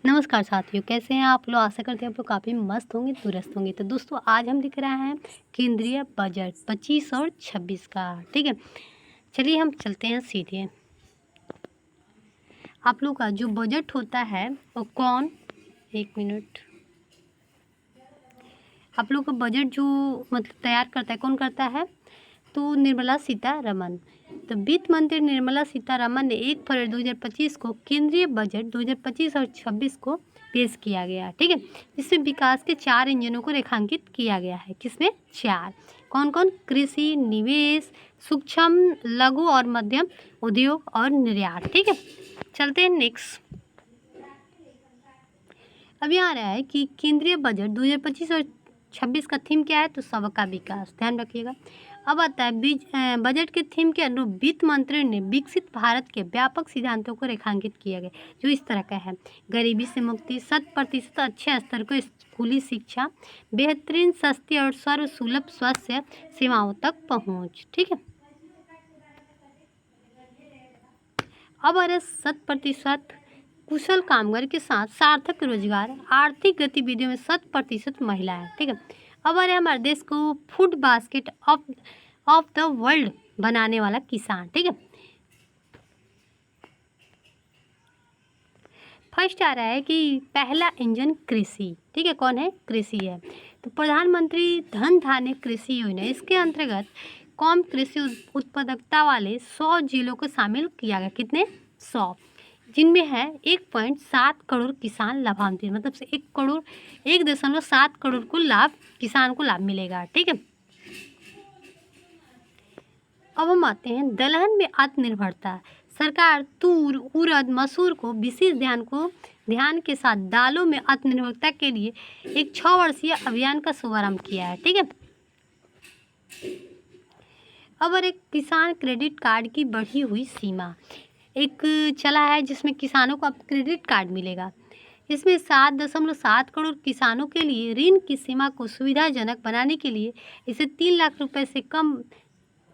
नमस्कार साथियों, कैसे हैं आप लोग। आशा करते हैं आप लोग काफ़ी मस्त होंगे, दुरुस्त होंगे। तो दोस्तों, आज हम लिख रहे हैं केंद्रीय बजट 25 और 26 का। ठीक है, चलिए हम चलते हैं सीधे। आप लोग का जो बजट होता है वो कौन, एक मिनट, आप लोग का बजट जो मतलब तैयार करता है, कौन करता है? तो निर्मला सीतारमण। तो वित्त मंत्री निर्मला सीतारमण ने 1 फरवरी 2025 को केंद्रीय बजट 2025 और 26 को पेश किया गया। ठीक है, जिसमें विकास के 4 इंजनों को रेखांकित किया गया है। किसमें? 4। कौन कौन? कृषि, निवेश, सूक्ष्म लघु और मध्यम उद्योग और निर्यात। ठीक है, चलते हैं नेक्स्ट। अभी आ रहा है कि केंद्रीय बजट 2025 और 26 का थीम क्या है? तो सबका विकास, ध्यान रखिएगा। अब आता है बजट के थीम के अनुरूप वित्त मंत्री ने विकसित भारत के व्यापक सिद्धांतों को रेखांकित किया गया, जो इस तरह का है: गरीबी से मुक्ति, 100% अच्छे स्तर को स्कूली शिक्षा, बेहतरीन सस्ती और सर्वसुलभ स्वास्थ्य सेवाओं तक पहुँच। ठीक है, अब आ रहा है 100% कुशल कामगार के साथ सार्थक रोजगार, आर्थिक गतिविधियों में 100% महिलाएं। ठीक है, अब आ रहा है हमारे देश को food basket of the world बनाने वाला किसान। ठीक है, फर्स्ट आ रहा है कि पहला इंजन कृषि। ठीक है, कौन है? कृषि है। तो प्रधानमंत्री धन धान्य कृषि योजना, इसके अंतर्गत कम कृषि उत्पादकता वाले 100 जिलों को शामिल किया गया। कितने? 100, जिनमें है 1.7 करोड़ किसान लाभान्वित, मतलब से 1.7 करोड़ को किसान को लाभ मिलेगा। ठीक है, अब हम आते हैं दलहन में आत्मनिर्भरता। सरकार तूर, उड़द, मसूर को विशेष ध्यान के साथ दालों में आत्मनिर्भरता के लिए एक 6 वर्षीय अभियान का शुभारंभ किया है। ठीक है, अब और एक किसान क्रेडिट कार्ड की बढ़ी हुई सीमा एक चला है, जिसमें किसानों को अब क्रेडिट कार्ड मिलेगा। इसमें 7.7 करोड़ किसानों के लिए ऋण की सीमा को सुविधाजनक बनाने के लिए इसे 3 लाख रुपए से कम,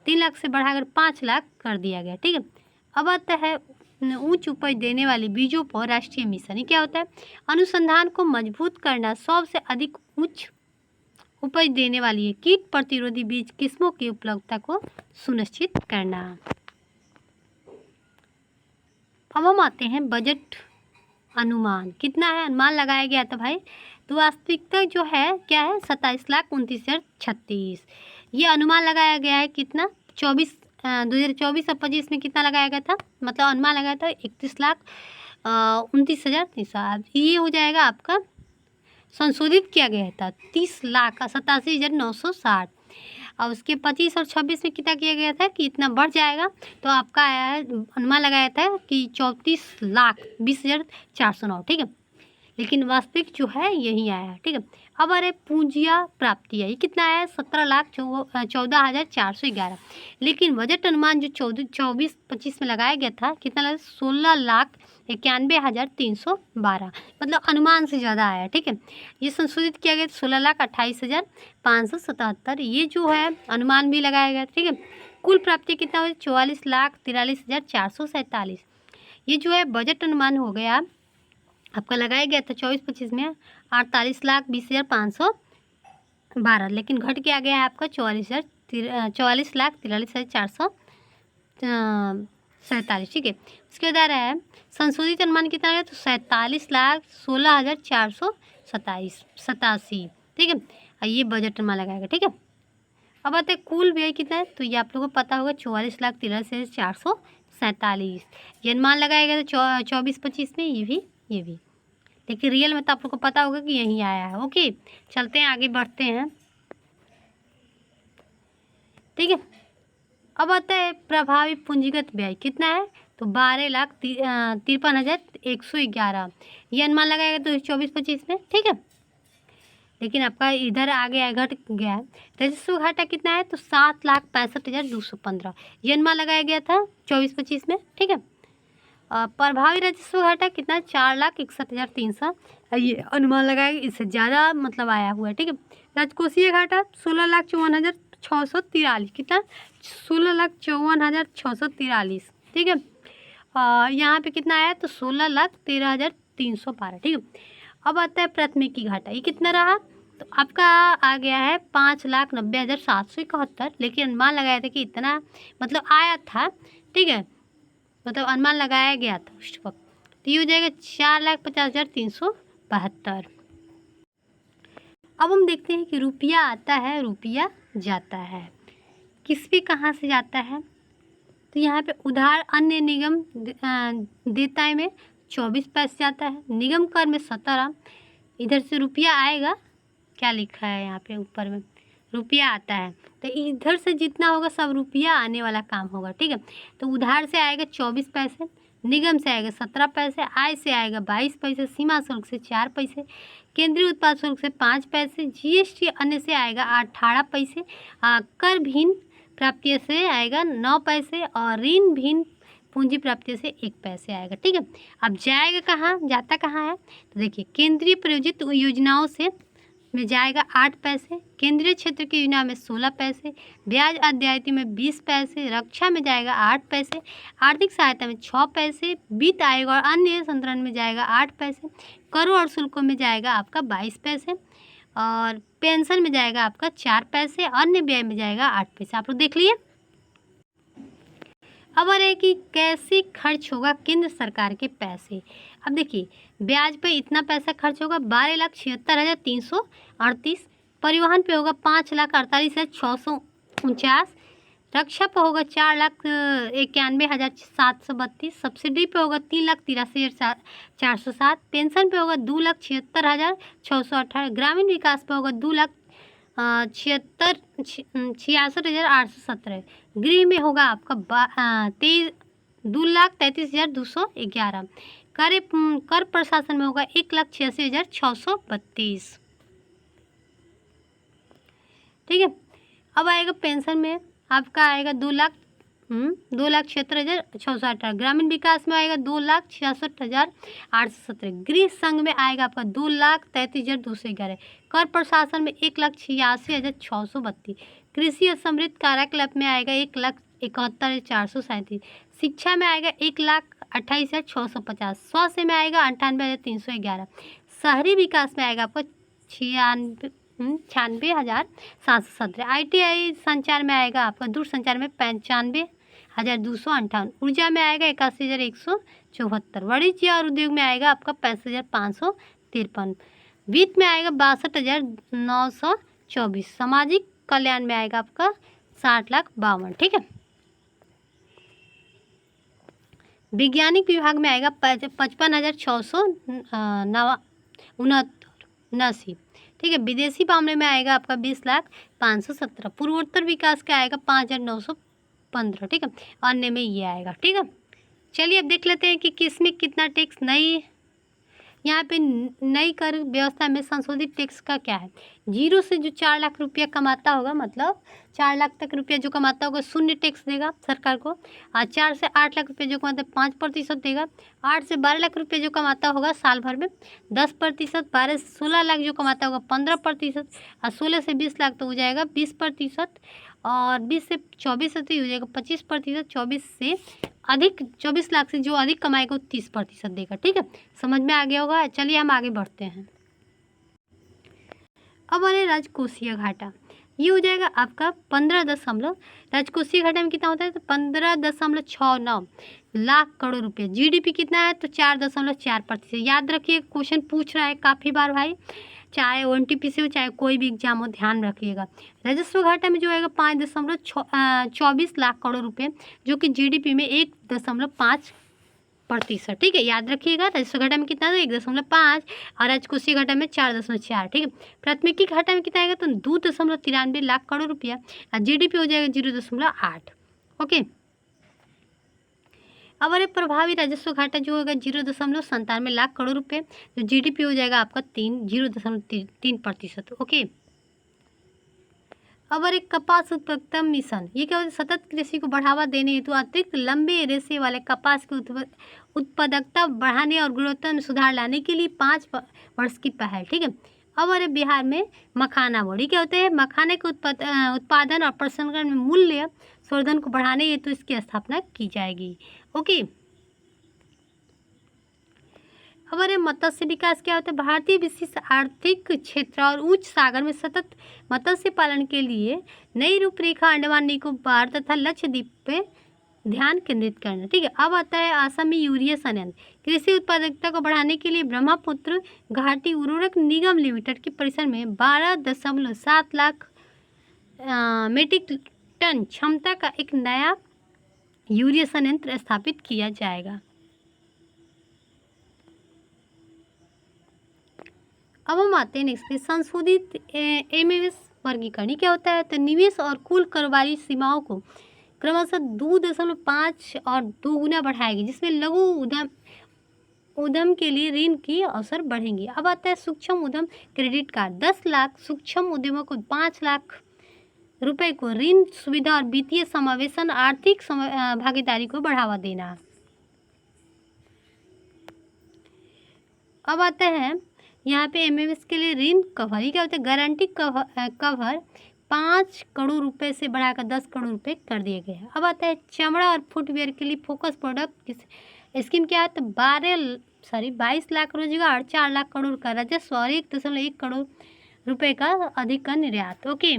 3 लाख से बढ़ाकर 5 लाख कर दिया गया। ठीक है, अब आता है उच्च उपज देने वाले बीजों पर राष्ट्रीय मिशन। ये क्या होता है? अनुसंधान को मजबूत करना, सबसे अधिक उच्च उपज देने वाली है कीट प्रतिरोधी बीज किस्मों की उपलब्धता को सुनिश्चित करना। अब हम आते हैं बजट अनुमान। कितना है अनुमान लगाया गया था भाई? तो वास्तविकता जो है क्या है? 27,29,36। ये अनुमान लगाया गया है कितना? 2024 और 25 में कितना लगाया गया था? मतलब अनुमान लगाया था 31,29,300। ये हो जाएगा आपका, संशोधित किया गया था 30,87,960। और उसके 25 और 26 में कितना किया गया था कि इतना बढ़ जाएगा, तो आपका आया है, अनुमान लगाया था कि 34,20,409। ठीक है, लेकिन वास्तविक जो है यही आया है। ठीक है, अब अरे पूंजिया प्राप्ति है, ये कितना आया है? 17,14,411। लेकिन बजट अनुमान जो 24-25 में लगाया गया था कितना लगा? 16,91,312, मतलब अनुमान से ज़्यादा आया। ठीक है, ये संशोधित किया गया 16,28,577। ये जो है अनुमान भी लगाया गया। ठीक है, कुल प्राप्ति कितना हुआ? 44,43,447। ये जो है बजट अनुमान हो गया आपका, लगाया गया था 24-25 में 48,20,512, लेकिन घट के आ गया है आपका 44,43,447। ठीक है, उसके बाद आ रहा है संशोधित अनुमान कितना है? तो 47,16,487। ठीक है, और ये बजट अनुमान लगाएगा। ठीक है, अब आते हैं कुल व्यय कितना है? तो ये आप लोगों को पता होगा 44,43,447। ये अनुमान लगाया गया था 24-25 में, ये भी लेकिन रियल में तो आप लोग को पता होगा कि यही आया है। ओके, चलते हैं आगे बढ़ते हैं। ठीक है, अब आता है प्रभावी पूंजीगत व्यय कितना है? तो 12,53,111। ये अनुमान लगाया गया तो 24-25 में। ठीक है, लेकिन आपका इधर आ गया, घट गया है। राजस्व घाटा कितना है? तो 7,65,215। ये अनुमान लगाया गया था 24-25 में। ठीक है, प्रभावी राजस्व घाटा कितना? 4,61,300। ये अनुमान लगाया, इससे ज़्यादा मतलब आया हुआ है। ठीक है, राजकोषीय घाटा 16,54,643। कितना? 16,54,643। ठीक है, यहाँ पे कितना आया? तो 16,13,000 312, ठीक है। अब आता है प्राथमिकी घाटा, ये कितना रहा, तो आपका आ गया है 5,90,771, लेकिन अनुमान लगाया था कि इतना मतलब आया था, ठीक है, मतलब अनुमान लगाया गया था उस वक्त, तो ये हो जाएगा 4,50,372। अब हम देखते हैं कि रुपया आता है रुपया जाता है, किस पे कहाँ से जाता है, तो यहाँ पे उधार अन्य निगम देयताएं में 24 पैसे जाता है, निगम कर में 17, इधर से रुपया आएगा, क्या लिखा है यहाँ पे ऊपर में, रुपया आता है, तो इधर से जितना होगा सब रुपया आने वाला काम होगा, ठीक है। तो उधार से आएगा 24 पैसे, निगम से आएगा 17 पैसे, आय से आएगा 22 पैसे, सीमा शुल्क से 4 पैसे, केंद्रीय उत्पाद शुल्क से 5 पैसे, जीएसटी अन्य से आएगा 18 पैसे, कर भिन्न प्राप्तियों से आएगा 9 पैसे और ऋण भिन्न पूंजी प्राप्तियों से 1 पैसे आएगा, ठीक है। अब जाएगा कहाँ, जाता कहाँ है, तो देखिए केंद्रीय प्रायोजित योजनाओं से में जाएगा 8 पैसे, केंद्रीय क्षेत्र की योजना में 16 पैसे, ब्याज अद्यायती में 20 पैसे, रक्षा में जाएगा 8 पैसे, आर्थिक सहायता में 6 पैसे, वित्त आयोग और अन्य संतरण में जाएगा 8 पैसे, करों और शुल्कों में जाएगा आपका 22 पैसे और पेंशन में जाएगा आपका 4 पैसे, अन्य व्यय में जाएगा 8 पैसे। आप लोग देख लिए। अब आ रहा है कि कैसे खर्च होगा केंद्र सरकार के पैसे। अब देखिए ब्याज पे इतना पैसा खर्च होगा 12,76,338, परिवहन पे होगा 5,48,649, रक्षा पे होगा 4,91,732, सब्सिडी पे होगा 3,83,407, पेंशन पे होगा 2,76,618, ग्रामीण विकास पे होगा 2,66,817, गृह में होगा आपका 2,33,211, कर प्रशासन में होगा 1,86,632, ठीक है। अब आएगा पेंशन में आपका आएगा 2,76,618, ग्रामीण विकास में आएगा 2,66,817, गृह संघ में आएगा आपका 2,33,211, कर प्रशासन में 1,86,632, कृषि और समृद्ध कार्यकलाप में आएगा 1,71,437, शिक्षा में आएगा 1,28,650, स्वास्थ्य में आएगा 98,311, शहरी विकास में आएगा आपको 96,717, ITI संचार में आएगा आपका दूरसंचार में 95,258, ऊर्जा में आएगा 81,174, वाणिज्य और उद्योग में आएगा आपका 65,553, वित्त में आएगा 62,924, सामाजिक कल्याण में आएगा आपका 60,52,000, ठीक है। वैज्ञानिक विभाग में आएगा 55,679, ठीक है। विदेशी मामले में आएगा आपका 20,517, पूर्वोत्तर विकास का आएगा 5,915, ठीक है। अन्य में ये आएगा, ठीक है। चलिए अब देख लेते हैं कि किस में कितना टैक्स नई, यहाँ पे नई कर व्यवस्था में संशोधित टैक्स का क्या है। 0 से जो 4 लाख रुपया कमाता होगा, मतलब 4 लाख तक रुपया जो कमाता होगा शून्य टैक्स देगा सरकार को, और 4 से 8 लाख रुपया जो कमाता है 5% देगा, 8 से 12 लाख रुपया जो कमाता होगा साल भर में 10%, 12 से 16 लाख जो कमाता होगा 15%, और 16 से 20 लाख तो हो जाएगा 20%, और 20 से 24 हो जाएगा 25%, 24 से अधिक 24 लाख से जो अधिक कमाएगा वो 30% देगा, ठीक है। समझ में आ गया होगा। चलिए हम आगे बढ़ते हैं। अब आ रहे राजकोषीय घाटा, ये हो जाएगा आपका 15 राजकोषीय घाटा में कितना होता है, तो 15,69 लाख करोड़ रुपए। GDP कितना है, तो 4.4%। याद रखिए क्वेश्चन पूछ रहा है काफ़ी बार भाई, चाहे ONTP से हो चाहे कोई भी एग्जाम हो, ध्यान रखिएगा। राजस्व घाटा में जो आएगा 5.24 लाख करोड़ रुपए, जो कि GDP में 1.5%, ठीक है। याद रखिएगा राजस्व घाटा में कितना था 1.5 और राजकोषीय घाटा में 4.4, ठीक है। प्राथमिकी घाटा में कितना आएगा, तो 2.93 लाख करोड़ रुपया और GDP हो जाएगा 0.8, ओके। अब अरे प्रभावी राजस्व घाटा जो होगा 0.97 लाख करोड़ रुपए, तो GDP हो जाएगा आपका 0.3%, ओके। अब अरे कपास उत्पादकता मिशन, ये क्या होता है, सतत कृषि को बढ़ावा देने हेतु अतिरिक्त लंबे रेशे वाले कपास की उत्पादकता बढ़ाने और गुणवत्ता में सुधार लाने के लिए 5 वर्ष की पहल, ठीक है। अब अरे बिहार में मखाना बोर्ड, क्या होता है, मखाने के उत्पादन और प्रसंस्करण में मूल्य संवर्धन को बढ़ाने हेतु इसकी स्थापना की जाएगी, ओके। अब अरे मत्स्य विकास क्या होता है? भारतीय विशिष्ट आर्थिक क्षेत्र और उच्च सागर में सतत मत्स्य पालन के लिए नई रूपरेखा अंडमान निकोबार तथा लक्षद्वीप पे ध्यान केंद्रित करना। ठीक है, अब आता है असम में यूरिया संयंत्र। कृषि उत्पादकता को बढ़ाने के लिए ब्रह्मपुत्र घाटी उर्वरक निगम लिमिटेड के परिसर में 12.7 लाख मीट्रिक टन क्षमता का एक नया यूरिया संयंत्र स्थापित किया जाएगा। अब हम आते हैं नेक्स्ट पे, संशोधित एमएस वर्गीकरण क्या होता है? तो निवेश और कुल कारोबारी सीमाओं को क्रमशः 2.5 और 2 गुना बढ़ाएगी, जिसमें लघु उद्यम के लिए ऋण की अवसर बढ़ेंगे। अब आता है सूक्ष्म उद्यम क्रेडिट कार्ड। 10 लाख सूक्ष्म उद्यमों को 5 लाख रुपए को ऋण सुविधा और वित्तीय समावेशन आर्थिक भागीदारी को बढ़ावा देना। अब आता है यहाँ पे एमएमएस के लिए ऋण कवर। ये क्या होता है? गारंटी कवर 5 करोड़ रुपए से बढ़ाकर 10 करोड़ रुपए कर दिए गए हैं। अब आता है चमड़ा और फुटवेयर के लिए फोकस प्रोडक्ट स्कीम क्या है? तो 22 लाख रोजगार, 4 लाख करोड़ का राजस्व और 1.1 करोड़ रुपए का अधिक का निर्यात। ओके,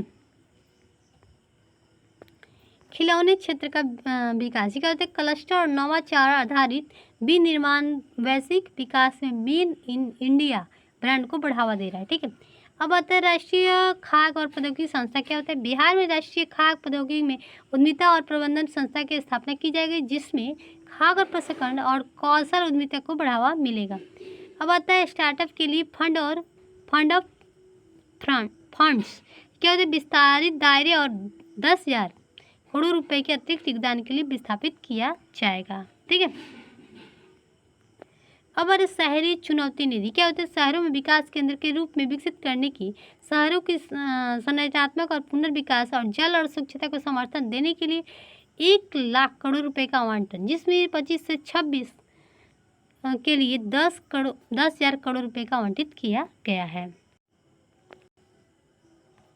खिलौने क्षेत्र का विकास क्या होता है? क्लस्टर और नवाचार आधारित विनिर्माण वैश्विक विकास में मेड इन इंडिया ब्रांड को बढ़ावा दे रहा है। ठीक है, अब आता है राष्ट्रीय खाद्य और प्रौद्योगिकी संस्था क्या होता है? बिहार में राष्ट्रीय खाद्य प्रौद्योगिकी में उद्यमिता और प्रबंधन संस्था की स्थापना की जाएगी, जिसमें खाद्य प्रसंस्करण और कौशल उद्यमिता को बढ़ावा मिलेगा। अब आता है स्टार्टअप के लिए फंड्स क्या होते हैं? विस्तारित दायरे और 10,000 करोड़ रुपए के अतिरिक्त योगदान के लिए विस्थापित किया जाएगा। ठीक है, अब अरे शहरी चुनौती निधि क्या होता है? शहरों में विकास केंद्र के रूप में विकसित करने की, शहरों की संरचनात्मक और पुनर्विकास और जल और स्वच्छता को समर्थन देने के लिए 1 लाख करोड़ रुपए का आवंटन, जिसमें 25 से 26 के लिए 10,000 करोड़ रुपए का आवंटित किया गया है।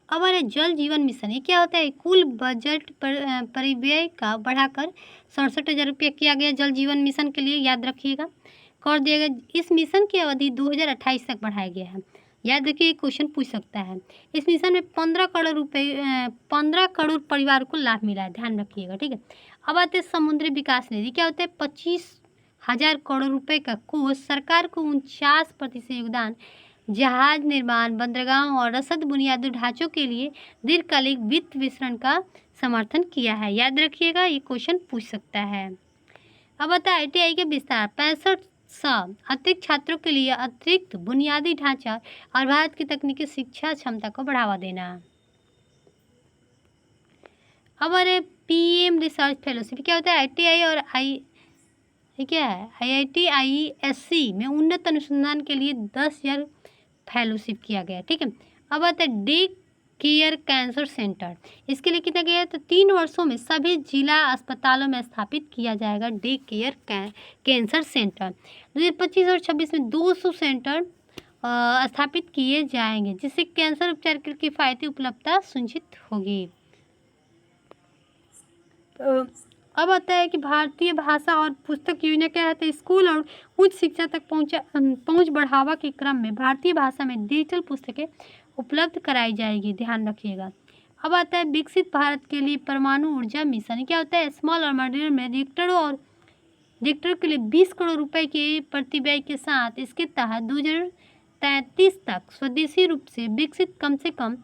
अब अरे जल जीवन मिशन ये क्या होता है? कुल बजट परिव्यय का बढ़ाकर 67,000 रुपया किया गया जल जीवन मिशन के लिए, याद रखिएगा, कर दिया गया। इस मिशन की अवधि 2028 तक बढ़ाया गया है। याद रखिए, क्वेश्चन पूछ सकता है। इस मिशन में 15 करोड़ परिवार को लाभ मिला है, ध्यान रखिएगा। ठीक है, अब आते हैं समुद्री विकास निधि क्या होता है? 25,000 करोड़ रुपए का कोष सरकार को 49% योगदान जहाज निर्माण, बंदरगाह और रसद बुनियादी ढांचों के लिए दीर्घकालिक वित्त वितरण का समर्थन किया है। याद रखिएगा, ये क्वेश्चन पूछ सकता है। अब आता है ITI के विस्तार। 65 अतिरिक्त छात्रों के लिए अतिरिक्त बुनियादी ढांचा और भारत की तकनीकी शिक्षा क्षमता को बढ़ावा देना। अब अरे PM रिसर्च फेलोशिप क्या होता है? ITI और क्या है? IIT ISC में उन्नत अनुसंधान के लिए 10,000 फेलोशिप किया गया। ठीक है, अब आता है डे केयर कैंसर सेंटर। इसके लिए कितना गया है? तो 3 वर्षों में सभी जिला अस्पतालों में स्थापित किया जाएगा डे केयर कैंसर सेंटर। 2025 और 26 में 200 सेंटर स्थापित किए जाएंगे, जिससे कैंसर उपचार की किफ़ायती उपलब्धता सुनिश्चित होगी। अब आता है कि भारतीय भाषा और पुस्तक योजना क्या है? तो स्कूल और उच्च शिक्षा तक पहुंच बढ़ावा के क्रम में भारतीय भाषा में डिजिटल पुस्तकें उपलब्ध कराई जाएगी, ध्यान रखिएगा। अब आता है विकसित भारत के लिए परमाणु ऊर्जा मिशन क्या होता है? स्मॉल और मॉड्यूलर में रिएक्टरों के लिए 20 करोड़ रुपए के प्रतिव्यय के साथ इसके तहत 2033 तक स्वदेशी रूप से विकसित कम से कम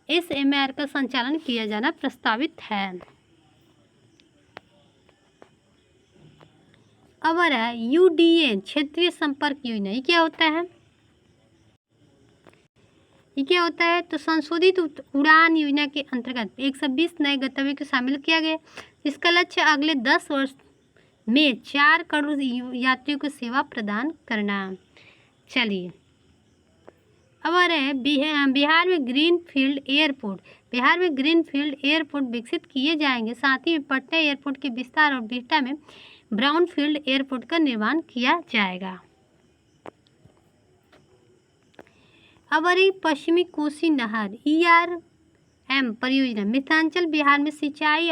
SMR का संचालन किया जाना प्रस्तावित है। अब आ रहा है UDN क्षेत्रीय संपर्क योजना। ये क्या होता है? ये क्या होता है? तो संशोधित उड़ान योजना के अंतर्गत 120 नए गंतव्यों को शामिल किया गया। इसका लक्ष्य अगले 10 वर्ष में 4 करोड़ यात्रियों को सेवा प्रदान करना। चलिए, अब आ रहे हैं बिहार में ग्रीनफील्ड एयरपोर्ट विकसित किए जाएंगे। साथ ही पटना एयरपोर्ट के विस्तार और बिहटा में ब्राउनफील्ड एयरपोर्ट का निर्माण किया जाएगा। अब आ रही पश्चिमी कोसी नहर ERM परियोजना मिथिलांचल बिहार में सिंचाई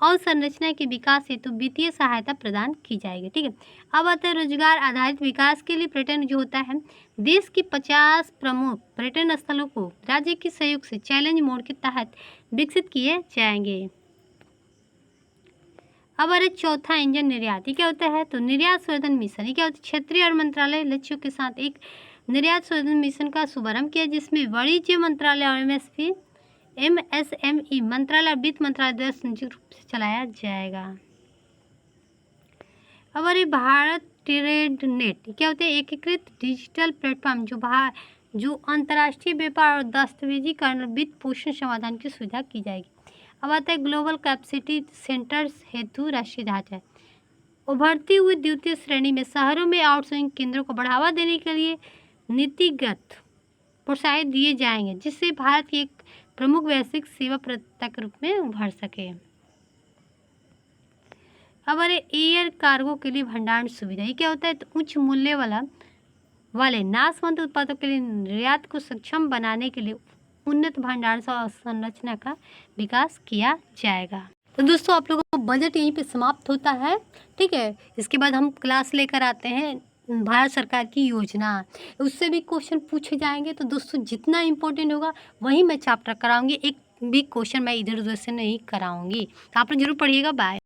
और संरचना के विकास हेतु वित्तीय सहायता प्रदान की जाएगी। ठीक है, अब आता है रोजगार आधारित विकास के लिए पर्यटन जो होता है, देश की 50 प्रमुख पर्यटन स्थलों को राज्य के सहयोग से चैलेंज मोड के तहत विकसित किए जाएंगे। अब अरे चौथा इंजन निर्यात, ये क्या होता है? तो निर्यात संवर्धन मिशन, ये क्या होता है? क्षेत्रीय और मंत्रालय लक्ष्यों के साथ एक निर्यात संवर्धन मिशन का शुभारंभ किया, जिसमें वाणिज्य मंत्रालय और MSME मंत्रालय और वित्त मंत्रालय द्वारा संयुक्त रूप से चलाया जाएगा। अब अरे भारत ट्रेड नेट क्या होते हैं? एकीकृत डिजिटल प्लेटफॉर्म जो अंतर्राष्ट्रीय व्यापार और दस्तावेजीकरण और वित्त पोषण समाधान की सुविधा की जाएगी। अब आता है ग्लोबल कैपेसिटी सेंटर्स हेतु राष्ट्रीय ढांचा। उभरती हुई द्वितीय श्रेणी में शहरों में आउटसोर्सिंग केंद्रों को बढ़ावा देने के लिए नीतिगत प्रोत्साहित दिए जाएंगे, जिससे भारत की एक प्रमुख वैश्विक सेवा प्रदाता के रूप में उभर सके। अब अरे एयर कार्गो के लिए भंडारण सुविधा, ये क्या होता है? तो उच्च मूल्य वाले नाशवंत उत्पादों के लिए निर्यात को सक्षम बनाने के लिए उन्नत भंडारण संरचना का विकास किया जाएगा। तो दोस्तों आप लोगों का बजट यहीं पे समाप्त होता है। ठीक है, इसके बाद हम क्लास लेकर आते हैं भारत सरकार की योजना, उससे भी क्वेश्चन पूछे जाएंगे। तो दोस्तों जितना इम्पोर्टेंट होगा वही मैं चैप्टर कराऊंगी, एक भी क्वेश्चन मैं इधर उधर से नहीं कराऊंगी। तो आप लोग जरूर पढ़िएगा। बाय।